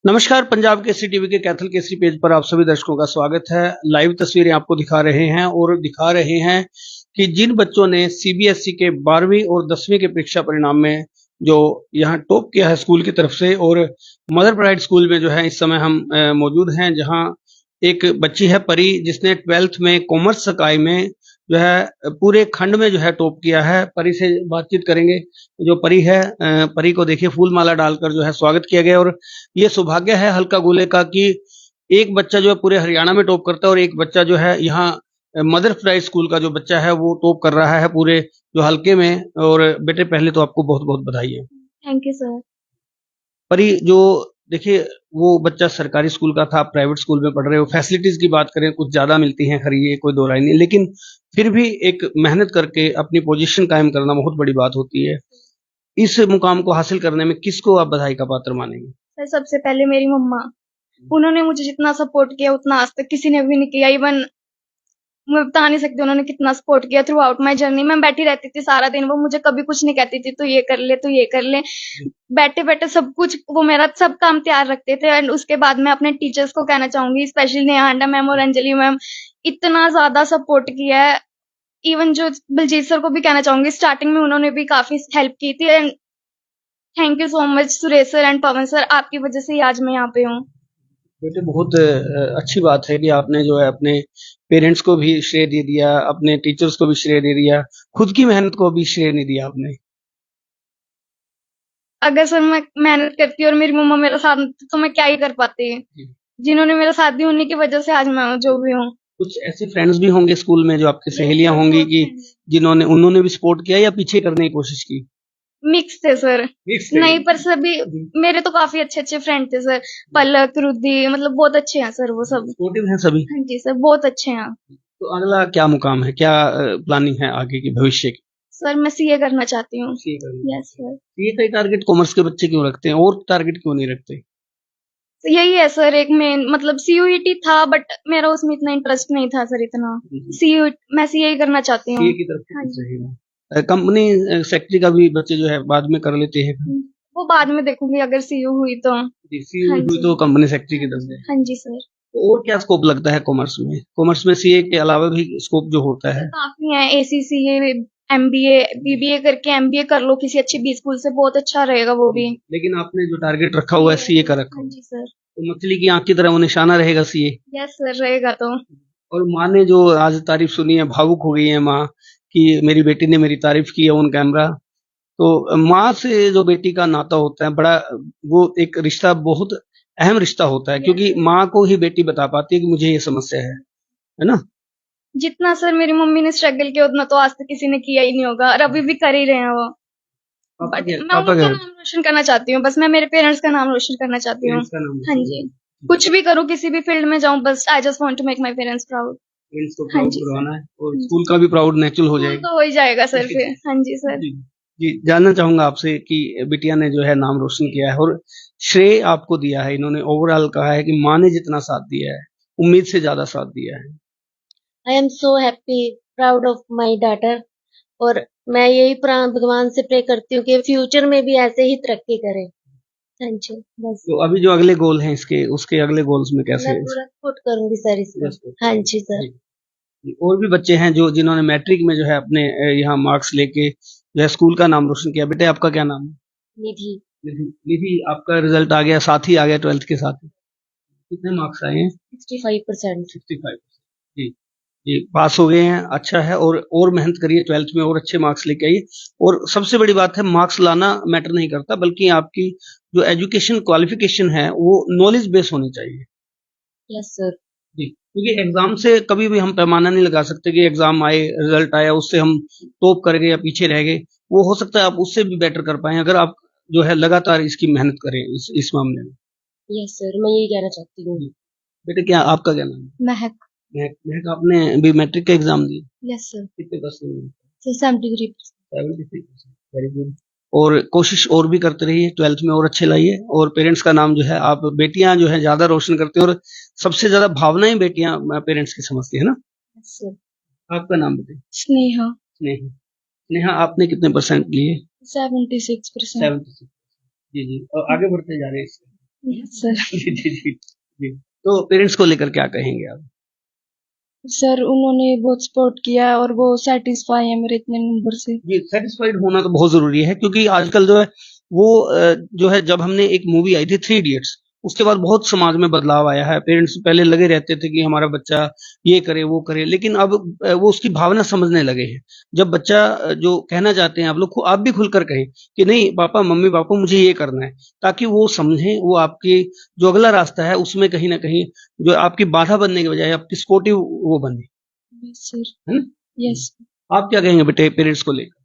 नमस्कार, पंजाब केसरी टीवी के कैथल केसरी पेज पर आप सभी दर्शकों का स्वागत है। लाइव तस्वीरें आपको दिखा रहे हैं और दिखा रहे हैं कि जिन बच्चों ने सीबीएसई के 12वीं और 10वीं के परीक्षा परिणाम में जो यहाँ टॉप किया है स्कूल की तरफ से, और मदर प्राइड स्कूल में जो है इस समय हम मौजूद हैं, जहाँ एक बच्ची है परी, जिसने 12th में कॉमर्स सकाई में जो है पूरे खंड में जो है टॉप किया है। परी से बातचीत करेंगे। जो परी है, परी को देखिए फूल माला डालकर जो है स्वागत किया गया। और ये सौभाग्य है हल्का गोले का कि एक बच्चा जो है पूरे हरियाणा में टॉप करता है और एक बच्चा जो है यहाँ मदर प्राइड स्कूल का जो बच्चा है वो टॉप कर रहा है पूरे जो हल्के में। और बेटे, पहले तो आपको बहुत बहुत बधाई है। Thank you sir. परी, जो देखिए वो बच्चा सरकारी स्कूल का था, आप प्राइवेट स्कूल में पढ़ रहे हो। फैसिलिटीज की बात करें, कुछ ज्यादा मिलती हैं, खरी ये कोई दो राय नहीं, लेकिन फिर भी एक मेहनत करके अपनी पोजीशन कायम करना बहुत बड़ी बात होती है। इस मुकाम को हासिल करने में किसको आप बधाई का पात्र मानेंगे? सर सबसे पहले मेरी मम्मा, उन्होंने मुझे जितना सपोर्ट किया उतना आज तक किसी ने भी नहीं किया। इवन मैं बता नहीं सकती उन्होंने कितना सपोर्ट किया थ्रू आउट माई जर्नी। मैं बैठी रहती थी सारा दिन, वो मुझे कभी कुछ नहीं कहती थी तो ये कर ले, तो ये कर ले। बैठे बैठे सब कुछ वो मेरा सब काम तैयार रखते थे। एंड उसके बाद मैं अपने टीचर्स को कहना चाहूंगी, स्पेशली नेहा आंडा मैम और अंजलि मैम, इतना ज्यादा सपोर्ट किया है। इवन जो बलजीत सर को भी कहना चाहूंगी, स्टार्टिंग में उन्होंने भी काफी हेल्प की थी। And thank you so much Suresh sir and Pawan sir, आपकी वजह से ही आज मैं यहाँ पे हूँ। बेटे, बहुत अच्छी बात है कि आपने जो है अपने पेरेंट्स को भी श्रेय दे दिया, अपने टीचर्स को भी श्रेय दे दिया, खुद की मेहनत को भी श्रेय नहीं दिया आपने। अगर सर मैं मेहनत करती और मेरी मम्मा मेरा साथ देती तो मैं क्या ही कर पाती। जिन्होंने मेरा साथ दिया उन्हीं की वजह से आज मैं हूँ जो भी हूँ। कुछ ऐसे फ्रेंड्स भी होंगे स्कूल में जो आपकी सहेलियां होंगी कि जिन्होंने उन्होंने भी सपोर्ट किया या पीछे करने की कोशिश की? मिक्स थे सर। मिक्स थे। नहीं, पर सभी मेरे तो काफी अच्छे अच्छे फ्रेंड थे सर। पलक, रुद्धि, मतलब बहुत अच्छे हैं सर वो सब। सपोर्टिव हैं सभी। हाँ जी सर, बहुत अच्छे हैं। तो अगला क्या मुकाम है, क्या प्लानिंग है आगे की भविष्य की? सर मैं सीए करना चाहती हूँ। सीए करना। Yes sir. ये कई टारगेट कॉमर्स के बच्चे क्यों रखते हैं और टारगेट क्यों नहीं रखते? तो यही है सर, एक मेन मतलब सीयूईटी था बट मेरा उसमें इतना इंटरेस्ट नहीं था सर इतना। सीयूईटी मैं सीए करना चाहती हूँ। सीए की तरफ फोकस रहेगा। कंपनी सेक्रेटरी का भी बच्चे जो है बाद में कर लेते हैं। वो बाद में देखूंगी अगर सीयू हुई तो। सीए हाँ हुई जी। तो कंपनी सेक्रेटरी की तरफ से। हाँ जी सर। तो और क्या स्कोप लगता है कॉमर्स में? कॉमर्स में सीए के अलावा भी स्कोप जो होता है? काफी है, एसीसीए, एमबीए, बीबीए करके एमबीए कर लो किसी अच्छी बी स्कूल से, बहुत अच्छा रहेगा वो भी। लेकिन आपने जो टारगेट रखा हुआ है सीए का रखा हाँ हुआ है, जी सर। तो मछली की आंख की तरह वो निशाना रहेगा सीए। यस सर, रहेगा तो। और माँ ने जो आज तारीफ सुनी है, भावुक हो गई है माँ कि मेरी बेटी ने मेरी तारीफ की है ऑन कैमरा। तो माँ से जो बेटी का नाता होता है बड़ा, वो एक रिश्ता बहुत अहम रिश्ता होता है, क्योंकि माँ को ही बेटी बता पाती है कि मुझे ये समस्या है ना? जितना सर मेरी मम्मी ने स्ट्रगल किया उतना तो आज तक किसी ने किया ही नहीं होगा, और अभी भी कर ही रहे हैं वो। बट मैं पापा उनका क्या नाम रोशन करना चाहती हूँ, बस मैं मेरे पेरेंट्स का नाम रोशन करना चाहती हूँ। पेरेंट्स का नाम? हाँ जी, कुछ भी करूँ, किसी भी फील्ड में जाऊँ, बस I just want to make my parents proud. Parents को हाँ प्राउड जी सर। करवाना है और हाँ जी। स्कूल का भी प्राउड नेचुरल हो स्कूल जाएगा। तो हो ही जाएगा सर फिर। हाँ जी सर। जी, जी, जानना चाहूंगा आपसे कि बिटिया ने जो है नाम रोशन किया है और श्रेय आपको दिया है। इन्होंने ओवरऑल कहा है कि माँ ने जितना साथ दिया है, उम्मीद से ज्यादा साथ दिया है। I am so happy, proud of my daughter. और मैं यही भगवान से प्रे करती हूँ कि फ्यूचर में भी ऐसे ही तरक्की करे। हाँ जी, बस तो अभी जो अगले गोल हैं इसके, उसके अगले गोल्स में कैसे? मैं पूरा सपोर्ट करूंगी सर इसको। हाँ जी सर। और भी बच्चे हैं जो जिन्होंने मैट्रिक में जो है अपने यहाँ मार्क्स लेके जो है स्कूल का नाम रोशन किया। बेटे, आपका क्या नाम है? निधि। निधि। निधि, आपका रिजल्ट आ गया, साथ ही आ गया 12th के साथ ही। कितने मार्क्स आए हैं? 65%। 65। जी, जी, पास हो गए हैं, अच्छा है। और मेहनत करिए 12th में और अच्छे मार्क्स लेके आइए। और सबसे बड़ी बात है, मार्क्स लाना मैटर नहीं करता, बल्कि आपकी जो एजुकेशन क्वालिफिकेशन है वो नॉलेज बेस होनी चाहिए। Yes sir. जी, क्योंकि एग्जाम से कभी भी हम पैमाना नहीं लगा सकते कि एग्जाम आए, रिजल्ट आया, उससे हम टॉप कर गए या पीछे रह गए। वो हो सकता है आप उससे भी बेटर कर पाए अगर आप जो है लगातार इसकी मेहनत करें इस मामले में। यस सर, मैं यही कहना चाहती हूँ। बेटे, क्या आपका क्या नाम है? महक। महक, आपने अभी मैट्रिक का एग्जाम दिया? Yes sir. कितने परसेंट? 73%। 73%। Very good. और कोशिश और भी करते रहिए, 12th में और अच्छे लाइए। और पेरेंट्स का नाम जो है, आप बेटियां जो है ज्यादा रोशन करते हैं और सबसे ज्यादा भावनाएं बेटियां पेरेंट्स की समझती है ना? Yes sir. आपका नाम बताइए। स्नेहा। स्नेहा। स्नेहा, आपने कितने परसेंट लिए? 76%। 76। जी, जी, और आगे बढ़ते जा रहे हैं इससे। सर जी जी जी जी। तो पेरेंट्स को लेकर क्या कहेंगे आप? सर उन्होंने बहुत सपोर्ट किया और वो सेटिस्फाई है मेरे इतने नंबर से। ये सेटिस्फाइड होना तो बहुत ज़रूरी है, क्योंकि आजकल जो है वो जो है, जब हमने एक मूवी आई थी थ्री इडियट्स, उसके बाद बहुत समाज में बदलाव आया है। पेरेंट्स पहले लगे रहते थे कि हमारा बच्चा ये करे वो करे, लेकिन अब वो उसकी भावना समझने लगे हैं। जब बच्चा जो कहना चाहते हैं, आप भी खुलकर कहें कि नहीं पापा मम्मी पापा मुझे ये करना है, ताकि वो समझें, वो आपकी जो अगला रास्ता है उसमें कहीं न कहीं जो आपकी बाधा बनने के बजाय आपकी सपोर्टिव वो बने, यस सर। है ना? यस आप क्या कहेंगे बेटे पेरेंट्स को लेकर?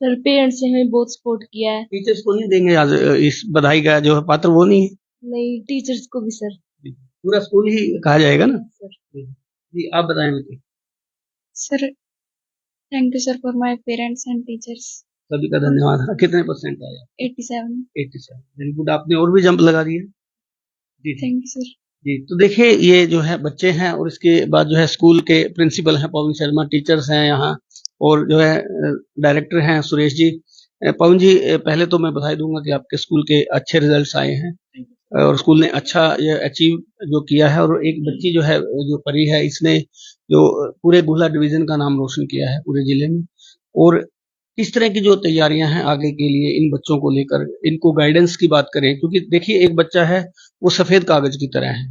सर, पेरेंट्स ने हमें बहुत सपोर्ट किया है। टीचर्स को नहीं देंगे आज इस बधाई का जो है पात्र, वो नहीं है? नहीं, टीचर्स को भी सर। पूरा स्कूल ही कहा जाएगा ना? सर जी आप बताएं बेटे। Sir thank you sir for my parents and teachers. सभी का धन्यवाद। हाँ, कितने परसेंट आया? 87। 87। Very good. आपने और भी जंप लगा दिया। जी जी थैंक यू सर। जी। तो देखिए ये जो है बच्चे हैं, और इसके बाद जो है स्कूल के प्रिंसिपल हैं पवन शर्मा, टीचर्स हैं यहाँ, और जो है डायरेक्टर हैं सुरेश जी। पवन जी, पहले तो मैं बधाई दूंगा कि आपके स्कूल के अच्छे रिजल्ट्स आए हैं, और स्कूल ने अच्छा ये अचीव जो किया है। और एक बच्ची जो है, जो परी है, इसने जो पूरे गुहला डिवीजन का नाम रोशन किया है पूरे जिले में। और किस तरह की जो तैयारियां हैं आगे के लिए इन बच्चों को लेकर, इनको गाइडेंस की बात करें, क्योंकि देखिए एक बच्चा है वो सफेद कागज की तरह है,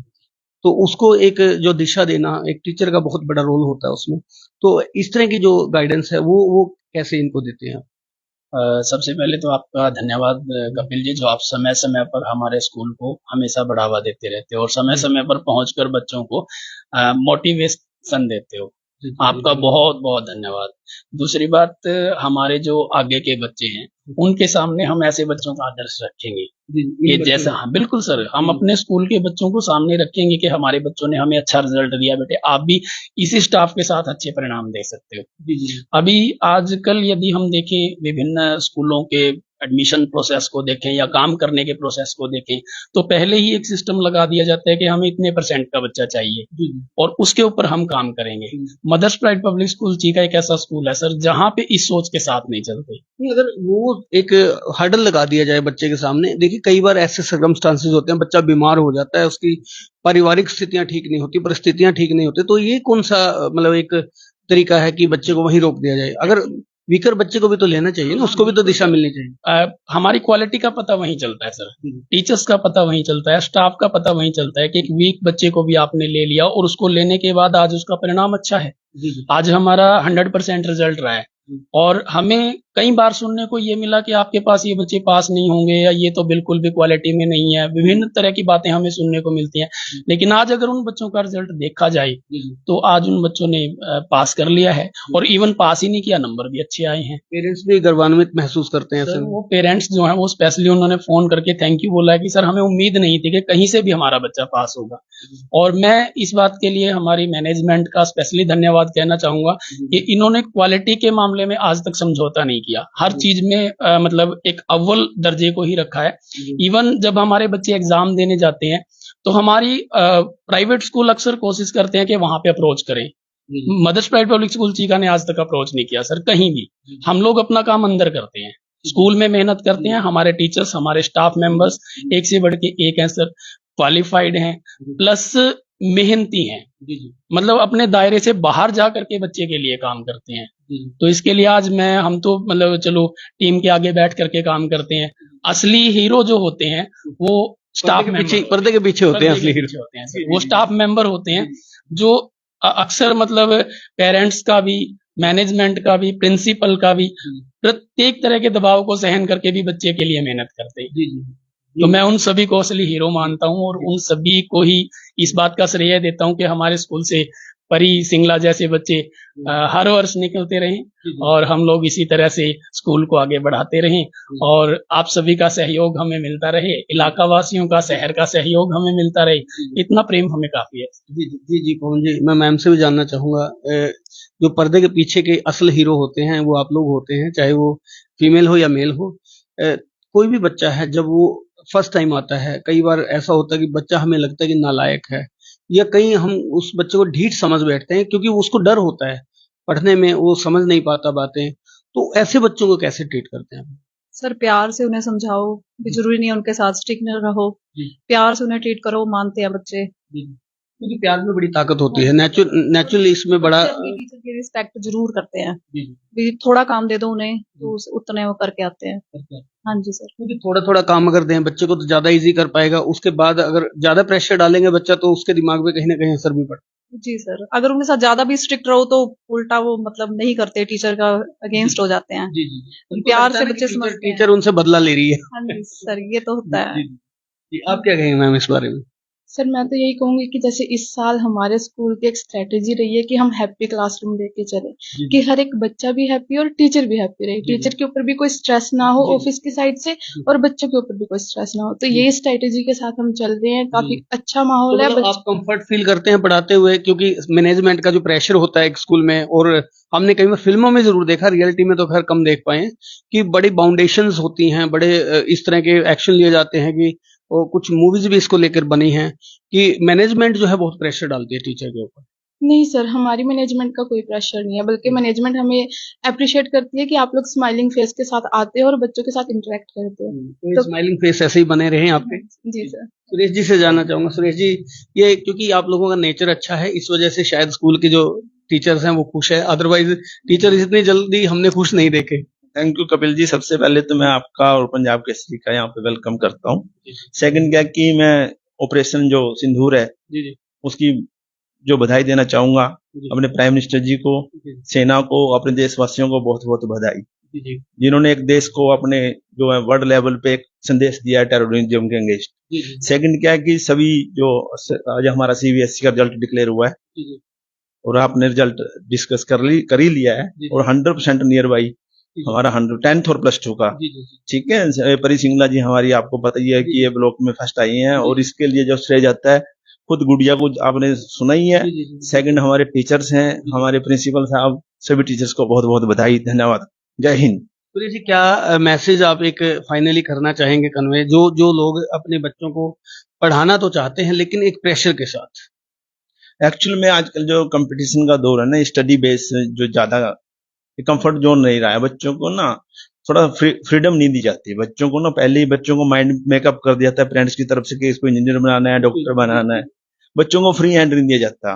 तो उसको एक जो दिशा देना, एक टीचर का बहुत बड़ा रोल होता है उसमें। तो इस तरह की जो गाइडेंस है वो कैसे इनको देते हैं आप? सबसे पहले तो आपका धन्यवाद कपिल जी, जो आप समय समय पर हमारे स्कूल को हमेशा बढ़ावा देते रहते हो और समय समय पर पहुंचकर बच्चों को मोटिवेशन देते हो। जी, जी, आपका जी, बहुत बहुत धन्यवाद। दूसरी बात, हमारे जो आगे के बच्चे हैं उनके सामने हम ऐसे बच्चों का आदर्श रखेंगे जी, कि इन बच्चों जैसा, को। हाँ बिल्कुल सर, हम अपने स्कूल के बच्चों को सामने रखेंगे कि हमारे बच्चों ने हमें अच्छा रिजल्ट दिया, बेटे आप भी इसी स्टाफ के साथ अच्छे परिणाम दे सकते हो। जी जी अभी आजकल यदि हम देखें विभिन्न स्कूलों के एडमिशन प्रोसेस को देखें या काम करने के प्रोसेस को देखें, तो पहले ही एक सिस्टम लगा दिया जाता है कि हमें इतने परसेंट का बच्चा चाहिए जी जी। और उसके ऊपर हम काम करेंगे। Mother's pride public school Cheeka एक ऐसा स्कूल है सर जहां पे इस सोच के साथ नहीं चलते। नहीं, अगर वो एक हर्डल लगा दिया जाए बच्चे के सामने, देखिए कई बार ऐसे सर्कमस्टांसेस होते हैं, बच्चा बीमार हो जाता है, उसकी पारिवारिक स्थितियां ठीक नहीं होती, परिस्थितियां ठीक नहीं होती, तो ये कौन सा मतलब एक तरीका है कि बच्चे को वहीं रोक दिया जाए? अगर वीकर बच्चे को भी तो लेना चाहिए ना, उसको भी तो दिशा मिलनी चाहिए। हमारी क्वालिटी का पता वहीं चलता है सर, जी टीचर्स का पता वहीं चलता है, स्टाफ का पता वहीं चलता है कि एक वीक बच्चे को भी आपने ले लिया और उसको लेने के बाद आज उसका परिणाम अच्छा है। जी जी आज हमारा 100% रिजल्ट रहा है और हमें कई बार सुनने को ये मिला कि आपके पास ये बच्चे पास नहीं होंगे या ये तो बिल्कुल भी क्वालिटी में नहीं है, विभिन्न तरह की बातें हमें सुनने को मिलती हैं। लेकिन आज अगर उन बच्चों का रिजल्ट देखा जाए जी जी। तो आज उन बच्चों ने पास कर लिया है और इवन पास ही नहीं किया, नंबर भी अच्छे आए हैं। पेरेंट्स भी गर्वान्वित महसूस करते हैं सर ऐसे में। वो पेरेंट्स जो हैं वो स्पेशली उन्होंने फोन करके थैंक यू बोला है कि सर हमें उम्मीद नहीं थी कि कहीं से भी हमारा बच्चा पास होगा। और मैं इस बात के लिए हमारी मैनेजमेंट का स्पेशली धन्यवाद कहना चाहूंगा कि इन्होंने क्वालिटी के मामले में आज तक समझौता नहीं किया, हर चीज में मतलब एक अव्वल दर्जे को ही रखा है। इवन जब हमारे बच्चे एग्जाम देने जाते हैं तो हमारी प्राइवेट स्कूल अक्सर कोशिश करते हैं कि वहां पे अप्रोच करें, mother's private public school Cheeka ने आज तक अप्रोच नहीं किया सर कहीं भी। हम लोग अपना काम अंदर करते हैं, स्कूल में मेहनत करते हैं, हमारे टीचर्स हमारे स्टाफ मेंबर्स एक से बढ़ के एक हैं सर, क्वालिफाइड हैं प्लस मेहनती हैं, मतलब अपने दायरे से बाहर जा करके बच्चे के लिए काम करते हैं। तो इसके लिए आज हम तो मतलब चलो टीम के आगे बैठ करके काम करते हैं, असली हीरो जो होते हैं वो स्टाफ पर्दे के पीछे होते हैं असली हीरो। होते हैं सर, वो स्टाफ मेंबर होते हैं जो अक्सर मतलब पेरेंट्स का भी, मैनेजमेंट का भी, प्रिंसिपल का भी, प्रत्येक तरह के दबाव को सहन करके भी बच्चे के लिए मेहनत करते हैं। तो मैं उन सभी को असली हीरो मानता हूं और उन सभी को ही इस बात का श्रेय देता हूं कि हमारे स्कूल से परी सिंगला जैसे बच्चे हर वर्ष निकलते रहें और हम लोग इसी तरह से स्कूल को आगे बढ़ाते रहें और आप सभी का सहयोग हमें मिलता रहे, इलाका वासियों का, शहर का सहयोग हमें मिलता रहे, इतना प्रेम हमें काफी है। जी जी जी पवन जी, मैं मैम से भी जानना चाहूंगा, जो पर्दे के पीछे के असल हीरो होते हैं वो आप लोग होते हैं, चाहे वो फीमेल हो या मेल हो। कोई भी बच्चा है जब वो फर्स्ट टाइम आता है, कई बार ऐसा होता है कि बच्चा हमें लगता है कि नालायक है, या कहीं हम उस बच्चे को ढीठ समझ बैठते हैं क्योंकि उसको डर होता है पढ़ने में, वो समझ नहीं पाता बातें। तो ऐसे बच्चों को कैसे ट्रीट करते हैं? सर प्यार से उन्हें समझाओ, भी जरूरी नहीं है उनके साथ स्ट्रिक्ट रहो, प्यार से उन्हें ट्रीट करो, वो मानते हैं बच्चे। क्योंकि प्यार में बड़ी ताकत होती है, नेचुरली इसमें बड़ा टीचर की रिस्पेक्ट जरूर करते हैं, भी थोड़ा काम दे दो उन्हें तो उतने वो करके आते हैं। हाँ जी सर। क्योंकि थोड़ा थोड़ा काम अगर दें बच्चे को तो ज्यादा इजी कर पाएगा, उसके बाद अगर ज्यादा प्रेशर डालेंगे बच्चा तो उसके दिमाग पे कहीं ना कहीं असर भी पड़ता जी सर, अगर उनके साथ ज्यादा भी स्ट्रिक्ट रहो तो उल्टा वो मतलब नहीं करते, टीचर का अगेंस्ट हो जाते हैं। है। जी जी उनको प्यार लगता से है ना कि बच्चे समझते हैं। टीचर उनसे बदला ले रही है। हाँ जी सर, ये तो होता है। जी आप क्या कहेंगे मैम इस बारे में? सर मैं तो यही कहूंगी कि जैसे इस साल हमारे स्कूल की एक स्ट्रेटेजी रही है कि हम हैप्पी क्लासरूम लेके चले, कि हर एक बच्चा भी हैप्पी और टीचर भी हैप्पी रहे, टीचर के ऊपर भी कोई स्ट्रेस ना हो ऑफिस की साइड से और बच्चों के ऊपर भी कोई स्ट्रेस ना हो। तो ये स्ट्रेटेजी के साथ हम चल रहे हैं, काफी अच्छा माहौल तो है। मतलब आप कंफर्ट फील करते हैं पढ़ाते हुए, क्योंकि मैनेजमेंट का जो प्रेशर होता है एक स्कूल में, और हमने कई बार फिल्मों में जरूर देखा, रियलिटी में तो खैर कम देख पाए हैं, कि बड़ी बाउंडेशंस होती हैं, बड़े इस तरह के एक्शन लिए जाते हैं कि और कुछ मूवीज भी इसको लेकर बनी हैं कि मैनेजमेंट जो है बहुत प्रेशर डालती है टीचर के ऊपर। नहीं सर, हमारी मैनेजमेंट का कोई प्रेशर नहीं है, बल्कि मैनेजमेंट हमें अप्रिशिएट करती है कि आप लोग स्माइलिंग फेस के साथ आते हो और बच्चों के साथ इंटरेक्ट करते हो। तो स्माइलिंग फेस ऐसे ही बने रहे आपके। जी सर। सुरेश जी से जानना चाहूंगा, सुरेश जी ये क्योंकि आप लोगों का नेचर अच्छा है, इस वजह से शायद स्कूल के जो टीचर्स हैं वो खुश है, अदरवाइज टीचर इतनी जल्दी हमने खुश नहीं देखे। Thank you Kapil ji. सबसे पहले तो मैं आपका और पंजाब केसरी का यहाँ पे वेलकम करता हूँ। सेकंड क्या कि मैं ऑपरेशन जो सिंदूर है जी जी उसकी जो बधाई देना चाहूंगा अपने प्राइम मिनिस्टर जी को, सेना को, अपने देशवासियों को बहुत बहुत बधाई, जिन्होंने एक देश को अपने जो है वर्ल्ड लेवल पे एक संदेश दिया है टेररिज्म के अगेंस्ट। सेकंड क्या है कि सभी जो आज हमारा सीबीएसई का रिजल्ट डिक्लेयर हुआ है और आपने रिजल्ट डिस्कस कर ही लिया है और 100% नियर बाई हमारा 10th और +2 का, ठीक है। परी सिंगला जी हमारी आपको पता ही है कि ये ब्लॉक में फर्स्ट आई हैं और इसके लिए जो श्रेय जाता है खुद गुड़िया को आपने सुना ही है। सेकंड हमारे टीचर्स हैं, हमारे प्रिंसिपल साहब, सभी टीचर्स को बहुत बहुत बधाई, धन्यवाद, जय हिंद। सुरेश जी क्या मैसेज आप एक फाइनली करना चाहेंगे कन्वे, जो लोग अपने बच्चों को पढ़ाना तो चाहते हैं लेकिन एक प्रेशर के साथ? एक्चुअल में आजकल जो कंपटीशन का दौर है ना, स्टडी बेस जो ज्यादा कंफर्ट जोन नहीं रहा है, बच्चों को ना थोड़ा फ्रीडम नहीं दी जाती है। बच्चों को ना पहले ही बच्चों को माइंड मेकअप कर दिया जाता है पेरेंट्स की तरफ से कि इसको इंजीनियर बनाना है, डॉक्टर बनाना है, बच्चों को फ्री हैंड नहीं दिया जाता।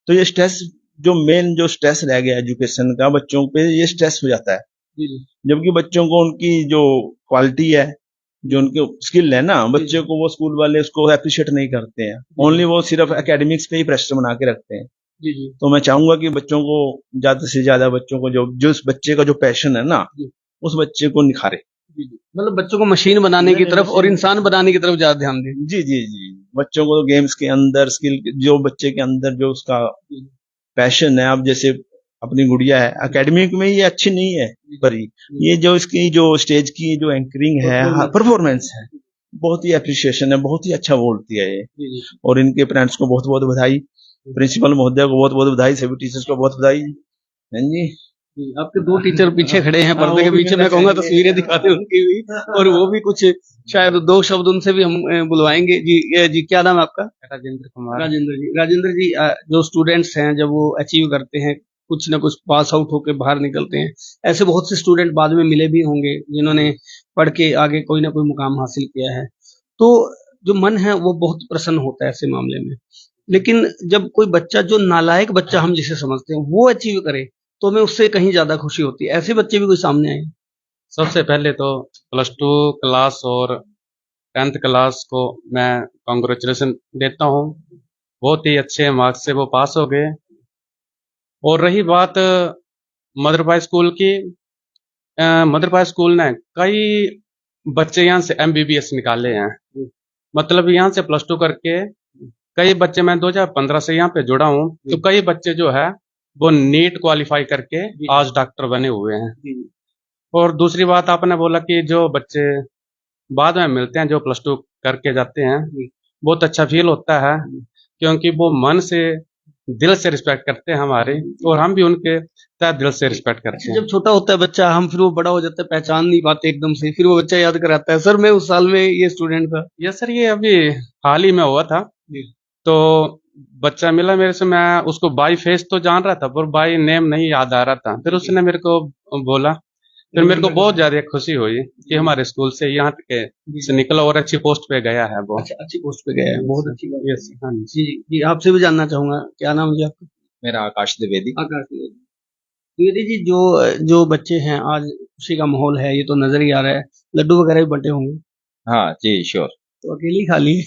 तो ये स्ट्रेस जो मेन जो स्ट्रेस रह गया एजुकेशन का बच्चों पे, ये स्ट्रेस हो जाता है। जबकि बच्चों को उनकी जो क्वालिटी है, जो उनके स्किल है ना, बच्चे को वो स्कूल वाले उसको अप्रिशिएट नहीं करते हैं, ओनली वो सिर्फ एकेडमिक्स पे ही प्रेशर बना के रखते हैं। तो मैं चाहूंगा कि बच्चों को ज्यादा से ज्यादा बच्चों को जो उस बच्चे का जो पैशन है ना, उस बच्चे को निखारे। मतलब बच्चों को मशीन बनाने की तरफ और इंसान बनाने की तरफ ज्यादा ध्यान दें। जी जी जी, बच्चों को गेम्स के अंदर स्किल, जो बच्चे के अंदर जो उसका पैशन है, अब जैसे अपनी गुड़िया है एकेडमिक में ये अच्छी नहीं है पर ये जो इसकी जो स्टेज की जो एंकरिंग है, परफॉर्मेंस है, बहुत ही अप्रिशिएशन है, बहुत ही अच्छा बोलती है ये। और इनके पेरेंट्स को बहुत बहुत बधाई, प्रिंसिपल महोदय को बहुत बहुत बधाई, सभी टीचर्स को बहुत बधाई। हाँ जी, आपके 2 टीचर पीछे खड़े हैं पर्दे के पीछे, मैं कहूंगा तस्वीरें दिखाते उनकी भी, और वो भी कुछ शायद 2 शब्द उनसे भी हम बुलवाएंगे। जी क्या नाम है आपका? राजेंद्र कुमार। राजेंद्र जी जो स्टूडेंट्स हैं जब वो अचीव करते हैं, कुछ ना कुछ पास आउट होकर बाहर निकलते हैं, ऐसे बहुत से स्टूडेंट बाद में मिले भी होंगे जिन्होंने पढ़ के आगे कोई ना कोई मुकाम हासिल किया है, तो जो मन है वो बहुत प्रसन्न होता है ऐसे मामले में। लेकिन जब कोई बच्चा, जो नालायक बच्चा हम जिसे समझते हैं, वो अचीव करे तो हमें उससे कहीं ज्यादा खुशी होती है। ऐसे बच्चे भी कोई सामने आए? सबसे पहले तो +2 क्लास और 10th क्लास को मैं कांग्रेचुलेशन देता हूँ, बहुत ही अच्छे मार्क्स से वो पास हो गए। और रही बात मदरपाई स्कूल की, मदरपाई स्कूल ने कई बच्चे यहाँ से MBBS निकाले हैं, मतलब यहाँ से +2 करके कई बच्चे, मैं 2015 से यहाँ पे जुड़ा हूँ, तो कई बच्चे जो है वो नीट क्वालिफाई करके आज डॉक्टर बने हुए हैं। और दूसरी बात आपने बोला कि जो बच्चे बाद में मिलते हैं, जो +2 करके जाते हैं, बहुत अच्छा फील होता है, क्योंकि वो मन से, दिल से रिस्पेक्ट करते हैं हमारे, और हम भी उनके तहे दिल से रिस्पेक्ट करते हैं। जब छोटा होता है बच्चा, हम फिर वो बड़ा हो जाता है, पहचान नहीं पाते एकदम से, फिर वो बच्चा याद कराता है, सर मैं उस साल में ये स्टूडेंट था। यस सर, ये अभी हाल ही में हुआ था। तो बच्चा मिला मेरे से, मैं उसको बाई फेस तो जान रहा था पर बाई नेम नहीं याद आ रहा था। फिर उसने मेरे को बोला फिर मेरे को बहुत ज्यादा खुशी हुई कि हमारे स्कूल से यहाँ के से निकला और अच्छी पोस्ट पे गया है वो। अच्छा, अच्छी पोस्ट पे गए हैं, बहुत अच्छी बात है। यस, हाँ जी। जी जी, आपसे भी जानना चाहूंगा, क्या नाम है आपका? मेरा आकाश द्विवेदी। आकाश द्विवेदी जी, जो जो बच्चे हैं आज खुशी का माहौल है, ये तो नजर ही आ रहा है, लड्डू वगैरह भी बंटे होंगे, हाँ जी, श्योर। तो अकेले ही खा लिए?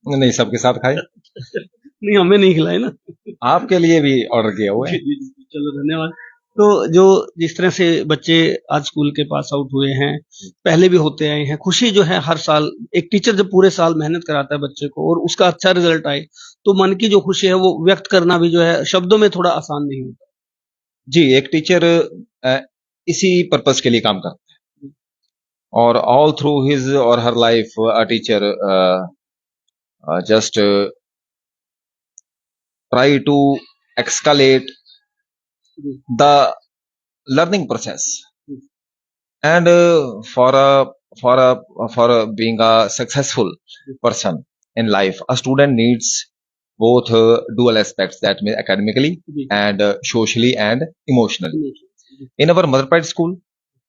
नहीं, सबके साथ खाए। नहीं, हमें नहीं खिलाए ना। आपके लिए भी ऑर्डर किया हुआ है। जी, जी, जी, चलो धन्यवाद। तो जो जिस तरह से बच्चे आज स्कूल के पास आउट हुए हैं, पहले भी होते आए हैं, खुशी जो है हर साल, एक टीचर जब पूरे साल मेहनत कराता है बच्चे को और उसका अच्छा रिजल्ट आए, तो मन की जो खुशी है वो व्यक्त करना भी जो है शब्दों में थोड़ा आसान नहीं होता। जी, एक टीचर इसी पर्पस के लिए काम करता है और all through his or her life a teacher just try to escalate the learning process and for being a successful person in life, a student needs both dual aspects, that means academically and socially and emotionally. In our mother pride school,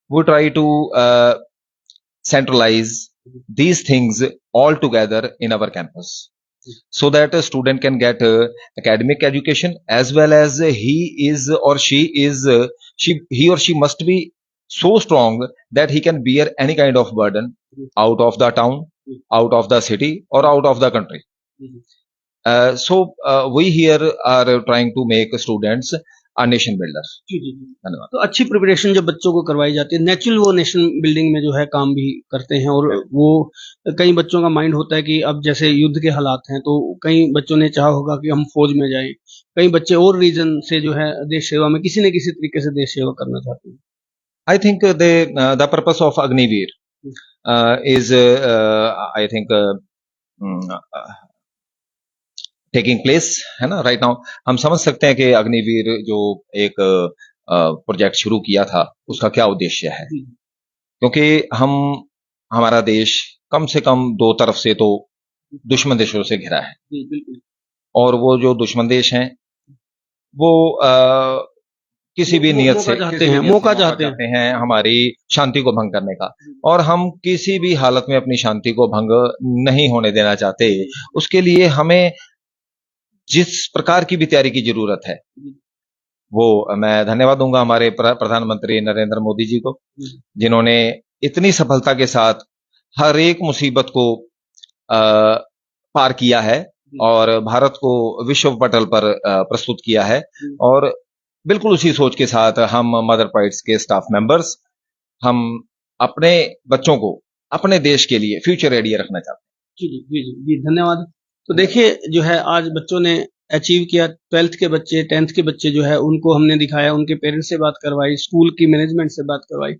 we try to centralize these things all together in our campus, so that a student can get academic education as well as he or she must be so strong that he can bear any kind of burden out of the town, out of the city or out of the country. We here are trying to make students a nation builder. जी जी जी। धन्यवाद। तो अच्छी preparation जब बच्चों को करवाई जाती है, natural वो नेशन बिल्डिंग में जो है काम भी करते हैं। और वो कई बच्चों का माइंड होता है कि अब जैसे युद्ध के हालात हैं, तो कई बच्चों ने चाहा होगा कि हम फौज में जाएं, कई बच्चे और रीजन से जो है देश सेवा में किसी न किसी तरीके से देश सेवा करना चाहते हैं। I think the purpose of Agniveer is I think taking place है ना राइट नाउ। हम समझ सकते हैं कि अग्निवीर जो एक प्रोजेक्ट शुरू किया था उसका क्या उद्देश्य है, क्योंकि हमारा देश कम से कम दो तरफ से तो दुश्मन देशों से घिरा है और वो जो दुश्मन देश हैं वो किसी भी नियत से मौका चाहते हैं हमारी शांति को भंग करने का, और हम किसी भी हालत में अपनी शांति को भंग नहीं होने देना चाहते। उसके लिए हमें जिस प्रकार की भी तैयारी की जरूरत है, वो मैं धन्यवाद दूंगा हमारे प्रधानमंत्री नरेंद्र मोदी जी को, जिन्होंने इतनी सफलता के साथ हर एक मुसीबत को पार किया है और भारत को विश्व पटल पर प्रस्तुत किया है। और बिल्कुल उसी सोच के साथ हम मदर प्राइड्स के स्टाफ मेंबर्स, हम अपने बच्चों को अपने देश के लिए फ्यूचर रेडी रखना चाहते हैं। जी जी जी जी, धन्यवाद। तो देखिए जो है आज बच्चों ने अचीव किया, 12th के बच्चे 10th के बच्चे जो है उनको हमने दिखाया, उनके पेरेंट्स से बात करवाई, स्कूल की मैनेजमेंट से बात करवाई,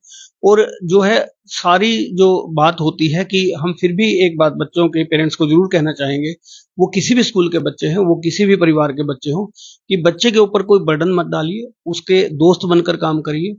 और जो है सारी जो बात होती है कि हम फिर भी एक बात बच्चों के पेरेंट्स को जरूर कहना चाहेंगे, वो किसी भी स्कूल के बच्चे हैं, वो किसी भी परिवार के बच्चे हों, कि बच्चे के ऊपर कोई बर्डन मत डालिए, उसके दोस्त बनकर काम करिए।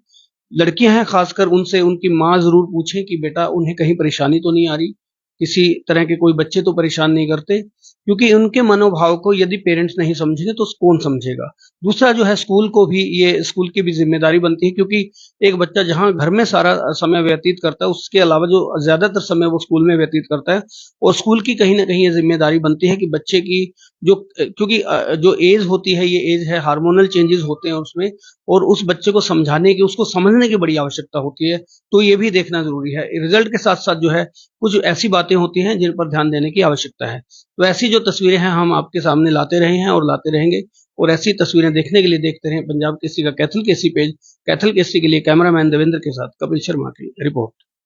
लड़कियां हैं खासकर, उनसे उनकी माँ जरूर पूछे कि बेटा उन्हें कहीं परेशानी तो नहीं आ रही, किसी तरह के कोई बच्चे तो परेशान नहीं करते, क्योंकि उनके मनोभाव को यदि पेरेंट्स नहीं समझेंगे तो कौन समझेगा। दूसरा जो है स्कूल को भी, ये स्कूल की भी जिम्मेदारी बनती है, क्योंकि एक बच्चा जहां घर में सारा समय व्यतीत करता है, उसके अलावा जो ज्यादातर समय वो स्कूल में व्यतीत करता है, और स्कूल की कहीं ना कहीं ये जिम्मेदारी बनती है कि बच्चे की जो, क्योंकि जो एज होती है, ये एज है, हार्मोनल चेंजेस होते हैं उसमें, और उस बच्चे को समझाने की, उसको समझने की बड़ी आवश्यकता होती है। तो ये भी देखना जरूरी है। रिजल्ट के साथ साथ जो है कुछ ऐसी बातें होती हैं जिन पर ध्यान देने की आवश्यकता है। तो ऐसी जो तस्वीरें हैं हम आपके सामने लाते रहे हैं और लाते रहेंगे, और ऐसी तस्वीरें देखने के लिए देखते रहें पंजाब केसरी का कैथल केसरी पेज। कैथल केसरी के लिए कैमरामैन देवेंद्र के साथ कपिल शर्मा की रिपोर्ट।